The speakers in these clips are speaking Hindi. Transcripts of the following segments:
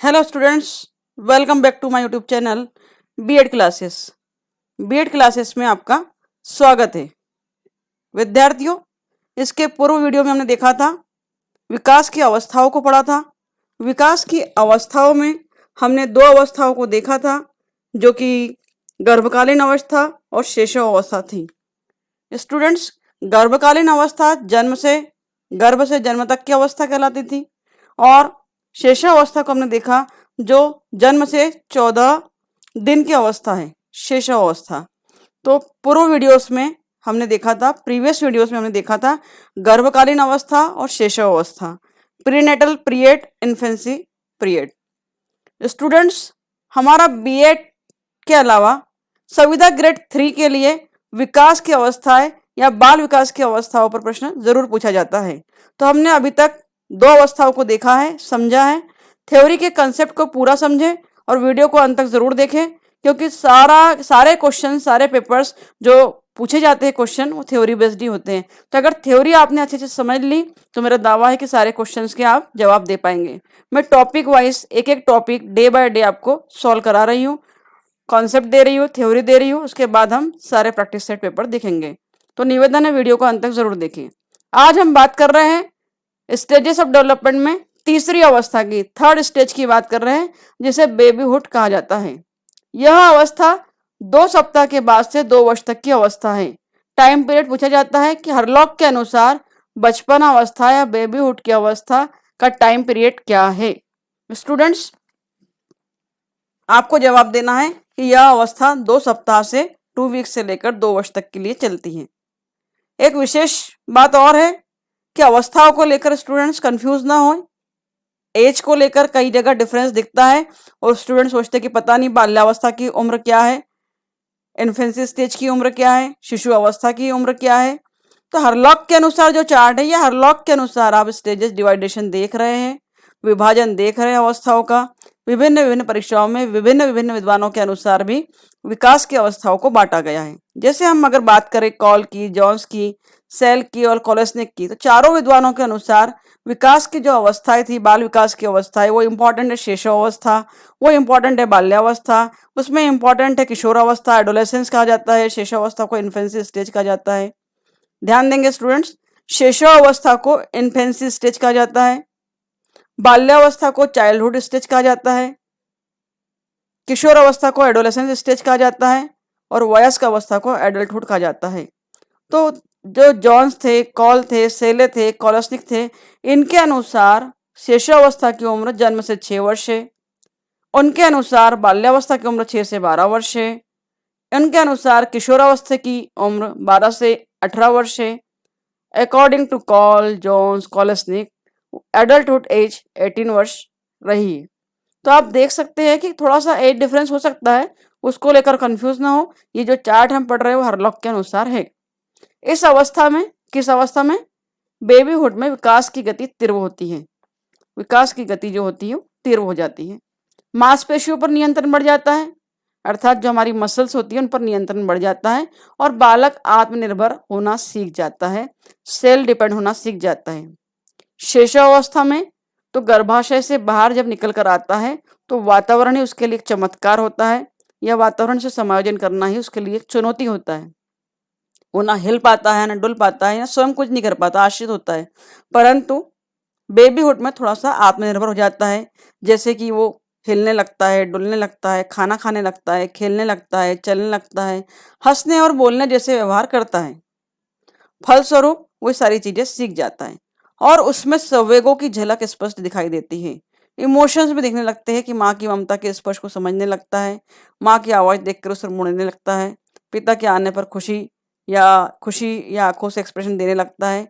Hello students, welcome back to my YouTube channel BEd classes. BEd classes में आपका स्वागत है। विद्यार्थियों, इसके पूर्व वीडियो में हमने देखा था विकास की अवस्थाओं को पढ़ा था। विकास की अवस्थाओं में हमने दो अवस्थाओं को देखा था, जो कि गर्भकालीन अवस्था और शैशव अवस्था थी। स्टूडेंट्स, गर्भकालीन अवस्था गर्भ से जन्म तक की अवस्था कहलाती थी, और शैशव अवस्था को हमने देखा जो जन्म से 14 दिन की अवस्था है, शैशव अवस्था। तो प्रीवियस वीडियोस में हमने देखा था गर्भकालीन अवस्था और शैशव अवस्था, prenatal period, infancy period. Students, हमारा बीएड के अलावा संविदा ग्रेड 3 के लिए विकास की अवस्थाएं या बाल विकास की अवस्थाओं पर प्रश्न जरूर पूछा जाता है। तो हमने अभी तक दो अवस्थाओं को देखा है, समझा है। थ्योरी के कंसेप्ट को पूरा समझें और वीडियो को अंत तक जरूर देखें, क्योंकि सारे पेपर्स जो पूछे जाते हैं क्वेश्चन, वो थ्योरी बेस्ड ही होते हैं। तो अगर थ्योरी आपने अच्छे से समझ ली तो मेरा दावा है कि सारे क्वेश्चंस के आप जवाब दे पाएंगे। मैं टॉपिक वाइज एक एक टॉपिक डे बाय डे आपको सॉल्व करा रही हूँ, कॉन्सेप्ट दे रही हूँ, थ्योरी दे रही हूँ। उसके बाद हम सारे प्रैक्टिस सेट पेपर देखेंगे। तो निवेदन है, वीडियो को अंत तक जरूर देखें। आज हम बात कर रहे हैं स्टेजेस ऑफ डेवलपमेंट में तीसरी अवस्था की, थर्ड स्टेज की बात कर रहे हैं, जिसे बेबीहुड कहा जाता है। यह अवस्था 2 सप्ताह के बाद से 2 वर्ष तक की अवस्था है। टाइम पीरियड पूछा जाता है कि हरलॉक के अनुसार बचपन अवस्था या बेबीहुड की अवस्था का टाइम पीरियड क्या है। स्टूडेंट्स, आपको जवाब देना है कि यह अवस्था 2 सप्ताह से 2 वीक से लेकर 2 वर्ष तक के लिए चलती है। एक विशेष बात और है कि अवस्थाओं को लेकर स्टूडेंट्स कंफ्यूज ना हो। एज को लेकर कई जगह डिफरेंस दिखता है और स्टूडेंट सोचते कि पता नहीं बाल्यावस्था की उम्र क्या है, इन्फेंसी स्टेज की उम्र क्या है, शिशु अवस्था की उम्र क्या है। तो हरलॉक के अनुसार जो चार्ट है, ये हरलॉक के अनुसार आप स्टेजेस डिवाइडेशन देख रहे हैं, विभाजन देख रहे हैं अवस्थाओं का। विभिन्न विभिन्न परीक्षाओं में विभिन्न विभिन्न विद्वानों के अनुसार भी विकास की अवस्थाओं को बांटा गया है। जैसे हम अगर बात करें कॉल की, जॉन्स की, सेल की और कोलेस्निक की, तो चारों विद्वानों के अनुसार विकास की जो अवस्थाएं थी, बाल विकास की अवस्थाएं, वो इंपॉर्टेंट है शैशव अवस्था, वो इंपॉर्टेंट है बाल्यावस्था, उसमें इंपॉर्टेंट है किशोर अवस्था, एडोलेसेंस कहा जाता है, शैशव अवस्था को इन्फेंसी स्टेज कहा जाता है। ध्यान देंगे स्टूडेंट्स, शैशव अवस्था को इन्फेंसी स्टेज कहा जाता है, बाल्यावस्था को चाइल्डहुड स्टेज कहा जाता है, किशोर अवस्था को एडोलेसेंस स्टेज कहा जाता है, और वयस्क अवस्था को एडल्टहुड कहा जाता है। तो जो जॉन्स थे, कॉल थे, सेले थे, कोलेस्निक थे, इनके अनुसार शैशव अवस्था की उम्र जन्म से 6 वर्ष है। उनके अनुसार बाल्यावस्था की उम्र 6 से 12 वर्ष है। उनके अनुसार किशोरावस्था की उम्र 12 से 18 वर्ष है। According to Cole, Jones, Kolesnik, adulthood age 18 वर्ष रही है। तो आप देख सकते हैं कि थोड़ा सा एज डिफरेंस हो सकता है, उसको लेकर कंफ्यूज ना हो। ये जो चार्ट हम पढ़ रहे हैं वो हरलॉक के अनुसार है। इस अवस्था में, किस अवस्था में, बेबीहुड में विकास की गति तीव्र होती है। विकास की गति जो होती है वो तीव्र हो जाती है। मांसपेशियों पर नियंत्रण बढ़ जाता है, अर्थात जो हमारी मसल्स होती है उन पर नियंत्रण बढ़ जाता है, और बालक आत्मनिर्भर होना सीख जाता है, सेल्फ डिपेंड होना सीख जाता है। शैशव अवस्था में तो गर्भाशय से बाहर जब निकल कर आता है तो वातावरण ही उसके लिए एक चमत्कार होता है। यह वातावरण से समायोजन करना ही उसके लिए एक चुनौती होता है। वो ना हिल पाता है, ना डुल पाता है, ना स्वयं कुछ नहीं कर पाता, आश्रित होता है। परंतु बेबीहुड में थोड़ा सा आत्मनिर्भर हो जाता है, जैसे कि वो हिलने लगता है, डुलने लगता है, खाना खाने लगता है, खेलने लगता है, चलने लगता है, हंसने और बोलने जैसे व्यवहार करता है। फलस्वरूप वो सारी चीजें सीख जाता है, और उसमें संवेगों की झलक स्पष्ट दिखाई देती है। इमोशंस भी दिखने लगते हैं कि माँ की ममता के स्पर्श को समझने लगता है, माँ की आवाज देखकर उसे मुड़ने लगता है, पिता के आने पर खुशी या आंखों से एक्सप्रेशन देने लगता है।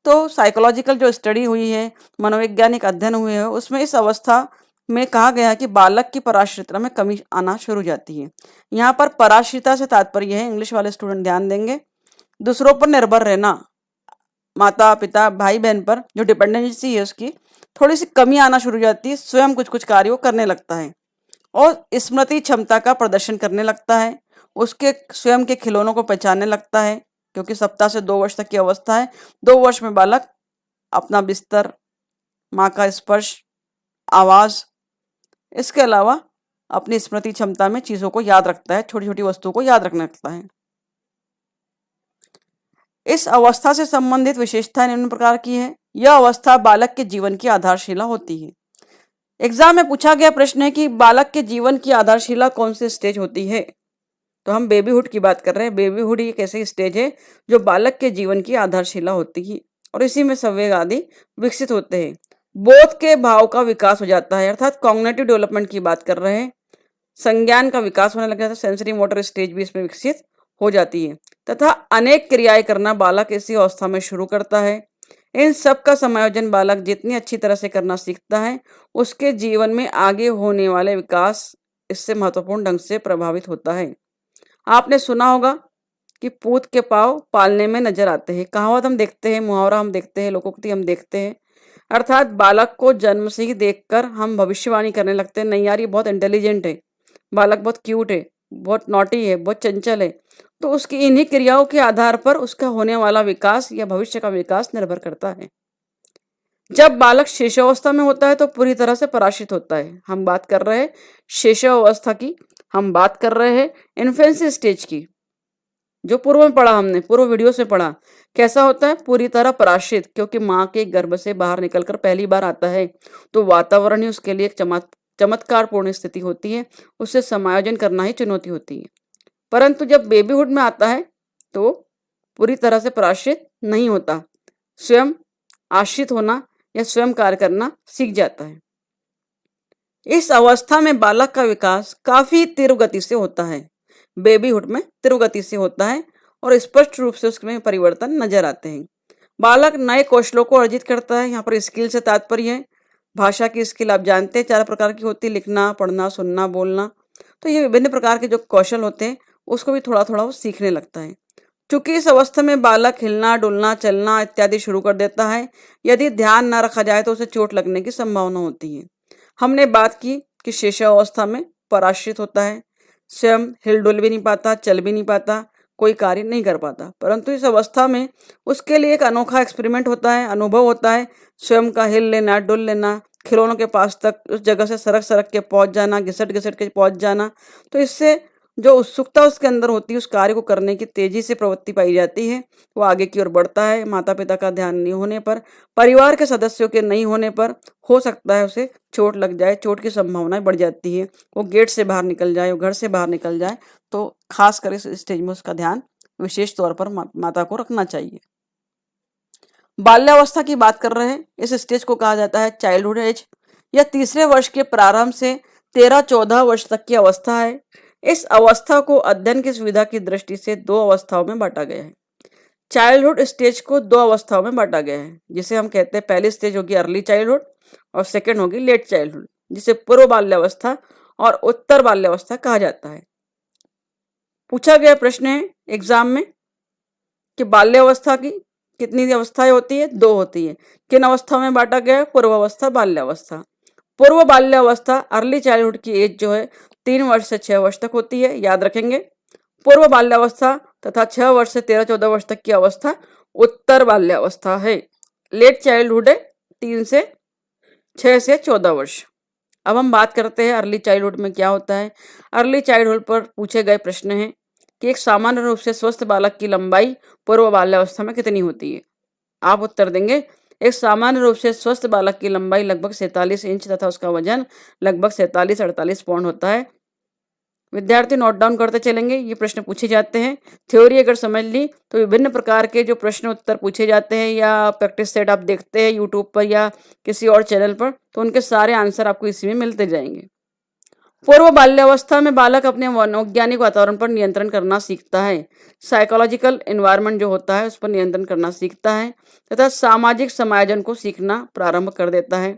तो साइकोलॉजिकल जो स्टडी हुई है, मनोवैज्ञानिक अध्ययन हुए हैं, उसमें इस अवस्था में कहा गया है कि बालक की पराश्रिता में कमी आना शुरू हो जाती है। यहाँ पर पराश्रिता से तात्पर्य है, इंग्लिश वाले स्टूडेंट ध्यान देंगे, दूसरों पर निर्भर रहना, माता पिता भाई बहन पर जो डिपेंडेंसी है उसकी थोड़ी सी कमी आना शुरू हो जाती है। स्वयं कुछ कुछ कार्यों करने लगता है और स्मृति क्षमता का प्रदर्शन करने लगता है, उसके स्वयं के खिलौनों को पहचानने लगता है, क्योंकि सप्ताह से 2 वर्ष तक की अवस्था है। 2 वर्ष में बालक अपना बिस्तर, माँ का स्पर्श, आवाज, इसके अलावा अपनी स्मृति क्षमता में चीजों को याद रखता है, छोटी छोटी वस्तुओं को याद रखने लगता है। इस अवस्था से संबंधित विशेषताएं निम्न प्रकार की है। यह अवस्था बालक के जीवन की आधारशिला होती है। एग्जाम में पूछा गया प्रश्न है कि बालक के जीवन की आधारशिला कौन सी स्टेज होती है। तो हम बेबीहुड की बात कर रहे हैं। बेबीहुड एक ऐसी स्टेज है जो बालक के जीवन की आधारशिला होती है और इसी में संवेग आदि विकसित होते हैं। बोध के भाव का विकास हो जाता है, अर्थात कॉग्निटिव डेवलपमेंट की बात कर रहे हैं। संज्ञान का विकास होने लग जाता है, सेंसरी मोटर स्टेज भी इसमें विकसित हो जाती है तथा अनेक क्रियाएं करना बालक इसी अवस्था में शुरू करता है। इन सब का समायोजन बालक जितनी अच्छी तरह से करना सीखता है, उसके जीवन में आगे होने वाले विकास इससे महत्वपूर्ण ढंग से प्रभावित होता है। आपने सुना होगा कि पूत के पाँव पालने में नजर आते हैं। कहावत हम देखते हैं, मुहावरा हम देखते हैं, लोकोक्ति हम देखते हैं। अर्थात बालक को जन्म से ही देखकर हम भविष्यवाणी करने लगते हैं, नहीं यार ये बहुत इंटेलिजेंट है, बालक बहुत क्यूट है, बहुत नॉटी है, बहुत चंचल है। तो उसकी इन्हीं क्रियाओं के आधार पर उसका होने वाला विकास या भविष्य का विकास निर्भर करता है। जब बालक शिशुअवस्था में होता है तो पूरी तरह से पराश्रित होता है। हम बात कर रहे हैं शिशुअवस्था की, हम बात कर रहे हैं इन्फेंसी स्टेज की। जो पूर्व में पढ़ा, हमने पूर्व वीडियो से पढ़ा, कैसा होता है, पूरी तरह पराश्रित, क्योंकि माँ के गर्भ से बाहर निकलकर पहली बार आता है तो वातावरण ही उसके लिए एक चमत्कारपूर्ण स्थिति होती है, उससे समायोजन करना ही चुनौती होती है। परंतु जब बेबीहुड में आता है तो पूरी तरह से पराश्रित नहीं होता, स्वयं आश्रित होना या स्वयं कार्य करना सीख जाता है। इस अवस्था में बालक का विकास काफी तीव्र गति से होता है, बेबीहुड में तीव्र गति से होता है और स्पष्ट रूप से उसमें परिवर्तन नजर आते हैं। बालक नए कौशलों को अर्जित करता है। यहाँ पर स्किल से तात्पर्य है भाषा की स्किल। आप जानते हैं 4 प्रकार की होती है, लिखना, पढ़ना, सुनना, बोलना। तो ये विभिन्न प्रकार के जो कौशल होते हैं उसको भी थोड़ा थोड़ा वो सीखने लगता है। चूंकि इस अवस्था में बालक हिलना, डुलना, चलना इत्यादि शुरू कर देता है, यदि ध्यान न रखा जाए तो उसे चोट लगने की संभावना होती है। हमने बात की कि शिशुअवस्था में पराश्रित होता है, स्वयं हिल डुल भी नहीं पाता, चल भी नहीं पाता, कोई कार्य नहीं कर पाता। परंतु इस अवस्था में उसके लिए एक अनोखा एक्सपेरिमेंट होता है, अनुभव होता है, स्वयं का हिल लेना, डुल लेना, खिलौनों के पास तक उस जगह से सरक सरक के पहुंच जाना, घिसट घिसट के पहुंच जाना। तो इससे जो उत्सुकता उसके अंदर होती है, उस कार्य को करने की तेजी से प्रवृत्ति पाई जाती है, वो आगे की ओर बढ़ता है। माता पिता का ध्यान नहीं होने पर, परिवार के सदस्यों के नहीं होने पर हो सकता है उसे चोट लग जाए, चोट की संभावनाएं बढ़ जाती है, वो गेट से बाहर निकल जाए, वो घर से बाहर निकल जाए। तो खासकर इस स्टेज में उसका ध्यान विशेष तौर पर माता को रखना चाहिए। बाल्यावस्था की बात कर रहे हैं। इस स्टेज को कहा जाता है चाइल्डहुड एज। यह तीसरे वर्ष के प्रारंभ से 13-14 वर्ष तक की अवस्था है। इस अवस्था को अध्ययन की सुविधा की दृष्टि से 2 अवस्थाओं में बांटा गया है। चाइल्डहुड स्टेज को 2 अवस्थाओं में बांटा गया है, जिसे हम कहते हैं पहली स्टेज होगी अर्ली चाइल्डहुड और सेकंड होगी लेट चाइल्डहुड, जिसे पूर्व बाल्यावस्था और उत्तर बाल्यावस्था कहा जाता है। पूछा गया प्रश्न है एग्जाम में कि बाल्यावस्था की कितनी अवस्थाएं होती है? 2 होती है। किन अवस्थाओं में बांटा गया है? पूर्व अवस्था, बाल्यावस्था। पूर्व बाल्यावस्था अर्ली चाइल्डहुड की एज जो है 3 वर्ष से 6 वर्ष तक होती है, याद रखेंगे। पूर्व बाल्यावस्था तथा 6 वर्ष से 13-14 वर्ष तक की अवस्था उत्तर बाल्यावस्था है। लेट चाइल्डहुड है 3 से 6 से 14 वर्ष। अब हम बात करते हैं अर्ली चाइल्डहुड में क्या होता है। अर्ली चाइल्डहुड पर पूछे गए प्रश्न है कि एक सामान्य रूप से स्वस्थ बालक की लंबाई पूर्व बाल्यावस्था में कितनी होती है? आप उत्तर देंगे एक सामान्य रूप से स्वस्थ बालक की लंबाई लगभग 47 इंच तथा उसका वजन लगभग 47-48 पाउंड होता है। विद्यार्थी नोट डाउन करते चलेंगे, ये प्रश्न पूछे जाते हैं। थ्योरी अगर समझ ली तो विभिन्न प्रकार के जो प्रश्न उत्तर पूछे जाते हैं या प्रैक्टिस सेट आप देखते हैं यूट्यूब पर या किसी और चैनल पर, तो उनके सारे आंसर आपको इसी में मिलते जाएंगे। पूर्व बाल्यावस्था में बालक अपने मनोवैज्ञानिक वातावरण पर नियंत्रण करना सीखता है, साइकोलॉजिकल एनवायरनमेंट जो होता है उस पर नियंत्रण करना सीखता है तथा सामाजिक समायोजन को सीखना प्रारंभ कर देता है।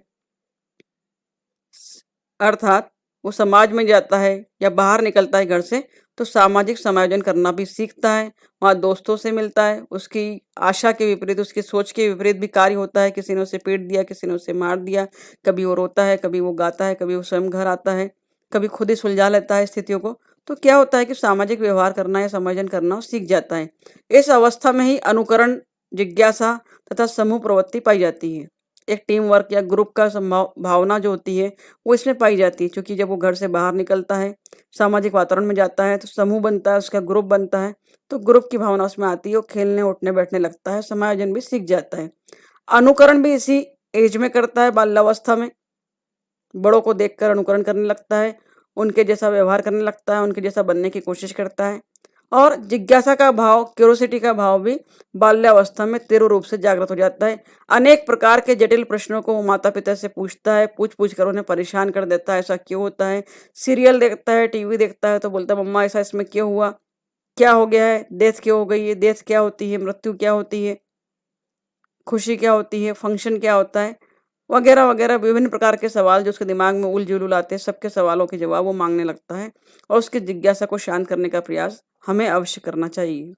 अर्थात वो समाज में जाता है या बाहर निकलता है घर से तो सामाजिक समायोजन करना भी सीखता है, वहाँ दोस्तों से मिलता है, उसकी आशा के विपरीत, उसकी सोच के विपरीत भी कार्य होता है। किसी ने उसे पीट दिया, किसी ने उसे मार दिया, कभी वो रोता है, कभी वो गाता है, कभी वो स्वयं घर आता है, कभी खुद ही सुलझा लेता है स्थितियों को। तो क्या होता है कि सामाजिक व्यवहार करना या समायोजन करना वो सीख जाता है। इस अवस्था में ही अनुकरण, जिज्ञासा तथा समूह प्रवृत्ति पाई जाती है। एक टीम वर्क या ग्रुप का भावना जो होती है वो इसमें पाई जाती है, क्योंकि जब वो घर से बाहर निकलता है, सामाजिक वातावरण में जाता है, तो समूह बनता है, उसका ग्रुप बनता है, तो ग्रुप की भावना उसमें आती है, वो खेलने उठने बैठने लगता है, समायोजन भी सीख जाता है। अनुकरण भी इसी एज में करता है, बाल्यावस्था में बड़ों को देखकर अनुकरण करने लगता है, उनके जैसा व्यवहार करने लगता है, उनके जैसा बनने की कोशिश करता है। और जिज्ञासा का भाव, क्यूरोसिटी का भाव भी बाल्यावस्था में तीव्र रूप से जागृत हो जाता है। अनेक प्रकार के जटिल प्रश्नों को वो माता पिता से पूछता है, पूछ पूछ कर उन्हें परेशान कर देता है, ऐसा क्यों होता है। सीरियल देखता है, टीवी देखता है, तो बोलता है मम्मा ऐसा इसमें क्यों हुआ, क्या हो गया है, डेथ क्यों हो गई है, डेथ क्या होती है, मृत्यु क्या होती है, खुशी क्या होती है, फंक्शन क्या होता है, वगैरह वगैरह विभिन्न प्रकार के सवाल जो उसके दिमाग में उल जुलूल आते हैं, सबके सवालों के जवाब वो मांगने लगता है। और उसकी जिज्ञासा को शांत करने का प्रयास हमें अवश्य करना चाहिए।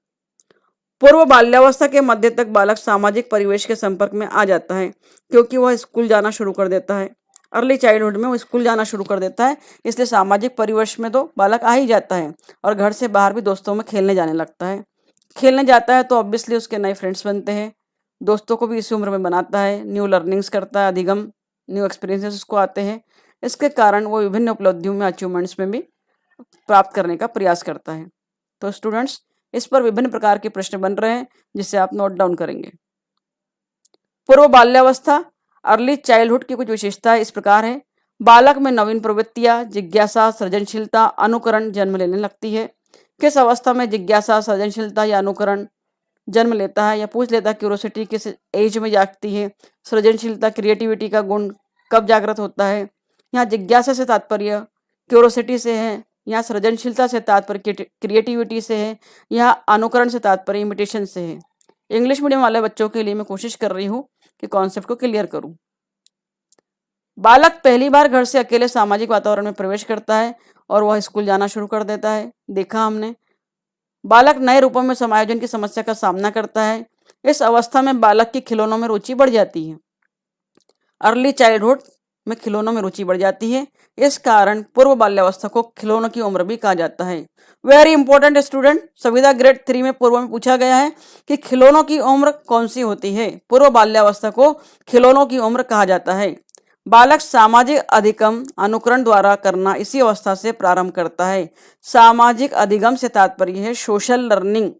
पूर्व बाल्यावस्था के मध्य तक बालक सामाजिक परिवेश के संपर्क में आ जाता है, क्योंकि वह स्कूल जाना शुरू कर देता है। अर्ली चाइल्डहुड में वो स्कूल जाना शुरू कर देता है, इसलिए सामाजिक परिवेश में तो बालक आ ही जाता है, और घर से बाहर भी दोस्तों में खेलने जाने लगता है। खेलने जाता है तो ऑब्वियसली उसके नए फ्रेंड्स बनते हैं, दोस्तों को भी इसी उम्र में बनाता है, न्यू लर्निंग्स करता है, अधिगम न्यू एक्सपीरियंसेस उसको आते हैं। इसके कारण वो विभिन्न उपलब्धियों में, अचीवमेंट्स में भी प्राप्त करने का प्रयास करता है। तो स्टूडेंट्स, इस पर विभिन्न प्रकार के प्रश्न बन रहे हैं, जिसे आप नोट डाउन करेंगे। पूर्व बाल्यावस्था, अर्ली चाइल्डहुड की कुछ विशेषताएं इस प्रकार है। बालक में नवीन प्रवृत्तियां, जिज्ञासा, सृजनशीलता, अनुकरण जन्म लेने लगती है। किस अवस्था में जिज्ञासा, सृजनशीलता या अनुकरण जन्म लेता है, या पूछ लेता है, क्यूरोसिटी किस एज में जागती है, सृजनशीलता, क्रिएटिविटी का गुण कब जागृत होता है। यहाँ जिज्ञासा से तात्पर्य क्यूरोसिटी से है, यहाँ सृजनशीलता से तात्पर्य क्रिएटिविटी से है, यहाँ अनुकरण से तात्पर्य इमिटेशन से है। इंग्लिश मीडियम वाले बच्चों के लिए मैं कोशिश कर रही हूँ कि कॉन्सेप्ट को क्लियर करूँ। बालक पहली बार घर से अकेले सामाजिक वातावरण में प्रवेश करता है और वह स्कूल जाना शुरू कर देता है। देखा हमने, बालक नए रूपों में समायोजन की समस्या का सामना करता है। इस अवस्था में बालक की खिलौनों में रुचि बढ़ जाती है। अर्ली चाइल्डहुड में खिलौनों में रुचि बढ़ जाती है, इस कारण पूर्व बाल्यावस्था को खिलौनों की उम्र भी कहा जाता है। वेरी इंपॉर्टेंट स्टूडेंट, संविदा ग्रेड 3 में पूर्व में पूछा गया है कि खिलौनों की उम्र कौन सी होती है। पूर्व बाल्यावस्था को खिलौनों की उम्र कहा जाता है। बालक सामाजिक अधिगम अनुकरण द्वारा करना इसी अवस्था से प्रारंभ करता है। सामाजिक अधिगम से तात्पर्य है सोशल लर्निंग,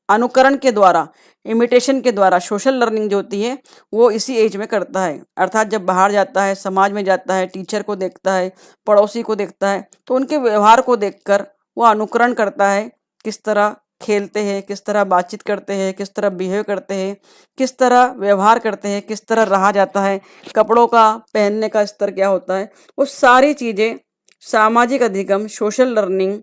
अनुकरण के द्वारा, इमिटेशन के द्वारा सोशल लर्निंग जो होती है वो इसी एज में करता है। अर्थात जब बाहर जाता है, समाज में जाता है, टीचर को देखता है, पड़ोसी को देखता है, तो उनके व्यवहार को देखकर वो अनुकरण करता है, किस तरह खेलते हैं, किस तरह बातचीत करते हैं, किस तरह बिहेव करते हैं, किस तरह व्यवहार करते हैं, किस तरह रहा जाता है, कपड़ों का पहनने का स्तर क्या होता है, वो सारी चीज़ें सामाजिक अधिगम, सोशल लर्निंग,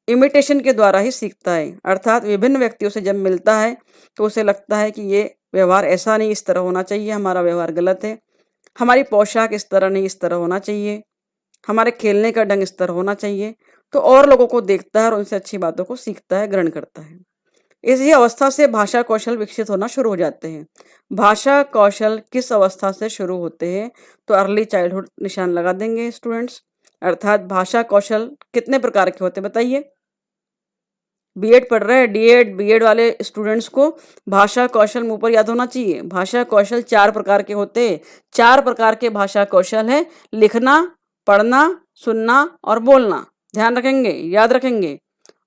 इमिटेशन के द्वारा ही सीखता है। अर्थात विभिन्न व्यक्तियों से जब मिलता है तो उसे लगता है कि ये व्यवहार ऐसा नहीं, इस तरह होना चाहिए, हमारा व्यवहार गलत है, हमारी पोशाक इस तरह नहीं, इस तरह होना चाहिए, हमारे खेलने का ढंग इस तरह होना चाहिए। तो और लोगों को देखता है और उनसे अच्छी बातों को सीखता है, ग्रहण करता है। इसी अवस्था से भाषा कौशल विकसित होना शुरू हो जाते हैं। भाषा कौशल किस अवस्था से शुरू होते हैं, तो अर्ली चाइल्डहुड निशान लगा देंगे स्टूडेंट्स। अर्थात भाषा कौशल कितने प्रकार के होते हैं बताइए। बीएड पढ़ रहे हैं, डीएड, बीएड वाले स्टूडेंट्स को भाषा कौशल मुंह पर याद होना चाहिए। भाषा कौशल 4 प्रकार के होते हैं। 4 प्रकार के भाषा कौशल है, लिखना, पढ़ना, सुनना और बोलना। ध्यान रखेंगे, याद रखेंगे।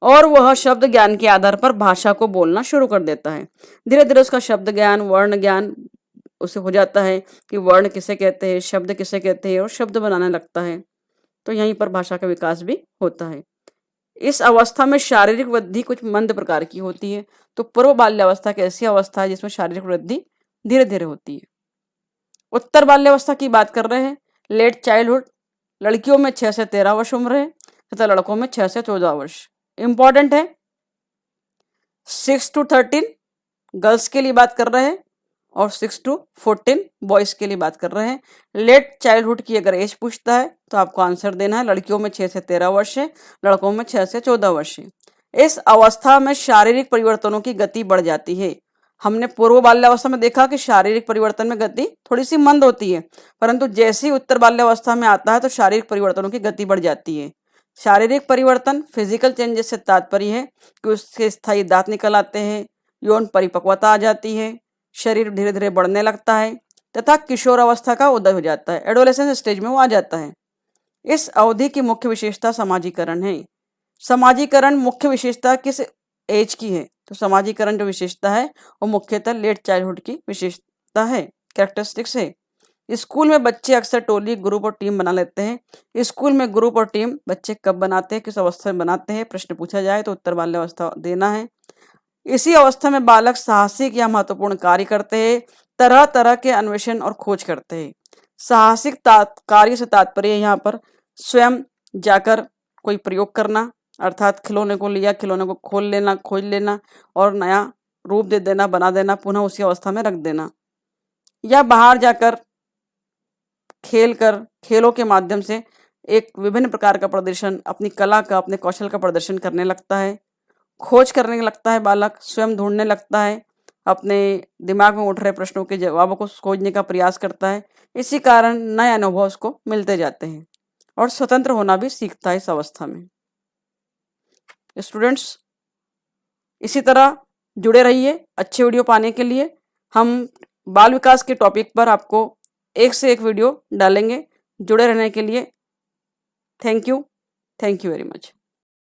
और वह शब्द ज्ञान के आधार पर भाषा को बोलना शुरू कर देता है। धीरे धीरे उसका शब्द ज्ञान, वर्ण ज्ञान उसे हो जाता है कि वर्ण किसे कहते हैं, शब्द किसे कहते हैं, और शब्द बनाने लगता है। तो यहीं पर भाषा का विकास भी होता है। इस अवस्था में शारीरिक वृद्धि कुछ मंद प्रकार की होती है। तो पूर्व बाल्यावस्था एक ऐसी अवस्था है जिसमें शारीरिक वृद्धि धीरे धीरे होती है। उत्तर बाल्यावस्था की बात कर रहे हैं, लेट चाइल्डहुड। लड़कियों में 6 से 13 वर्ष उम्र है तथा लड़कों में 6 से 14 वर्ष। इंपॉर्टेंट है। 6 to 13 गर्ल्स के लिए बात कर रहे हैं और 6 to 14 बॉयज के लिए बात कर रहे हैं। लेट चाइल्डहुड की अगर एज पूछता है तो आपको आंसर देना है, लड़कियों में 6 से 13 वर्ष है, लड़कों में 6 से 14 वर्ष है। इस अवस्था में शारीरिक परिवर्तनों की गति बढ़ जाती है। हमने पूर्व बाल्यावस्था में देखा कि शारीरिक परिवर्तन में गति थोड़ी सी मंद होती है, परंतु जैसे ही उत्तर बाल्यावस्था में आता है तो शारीरिक परिवर्तनों की गति बढ़ जाती है। शारीरिक परिवर्तन, फिजिकल चेंजेस से तात्पर्य है कि उसके स्थायी दांत निकल आते हैं, यौन परिपक्वता आ जाती है, शरीर धीरे धीरे बढ़ने लगता है, तथा किशोर अवस्था का उदय हो जाता है, एडोलेसेंस स्टेज में वो आ जाता है। इस अवधि की मुख्य विशेषता समाजीकरण है। समाजीकरण मुख्य विशेषता किस एज की है? तो समाजीकरण जो विशेषता है वो मुख्यतः लेट चाइल्डहुड की विशेषता है, कैरेक्टरिस्टिक्स है। स्कूल में बच्चे अक्सर टोली, ग्रुप और टीम बना लेते हैं। स्कूल में ग्रुप और टीम बच्चे कब बनाते हैं, किस अवस्था में बनाते हैं? प्रश्न पूछा जाए तो उत्तर वाले अवस्था देना है। इसी अवस्था में बालक साहसिक या महत्वपूर्ण कार्य करते हैं, तरह तरह के अन्वेषण और खोज करते हैं। साहसिक कार्य से तात्पर्य यहाँ पर स्वयं जाकर कोई प्रयोग करना, अर्थात खिलौने को लिया, खिलौने को खोल लेना, खोज लेना और नया रूप दे देना, बना देना, पुनः उसी अवस्था में रख देना, या बाहर जाकर खेलों के माध्यम से एक विभिन्न प्रकार का प्रदर्शन, अपनी कला का, अपने कौशल का प्रदर्शन करने लगता है। खोज करने लगता है बालक, स्वयं ढूंढने लगता है, अपने दिमाग में उठ रहे प्रश्नों के जवाबों को खोजने का प्रयास करता है। इसी कारण नए अनुभव उसको मिलते जाते हैं और स्वतंत्र होना भी सीखता है इस अवस्था में। स्टूडेंट्स, इसी तरह जुड़े रहिए। अच्छे वीडियो पाने के लिए हम बाल विकास के टॉपिक पर आपको एक से एक वीडियो डालेंगे। जुड़े रहने के लिए थैंक यू वेरी मच।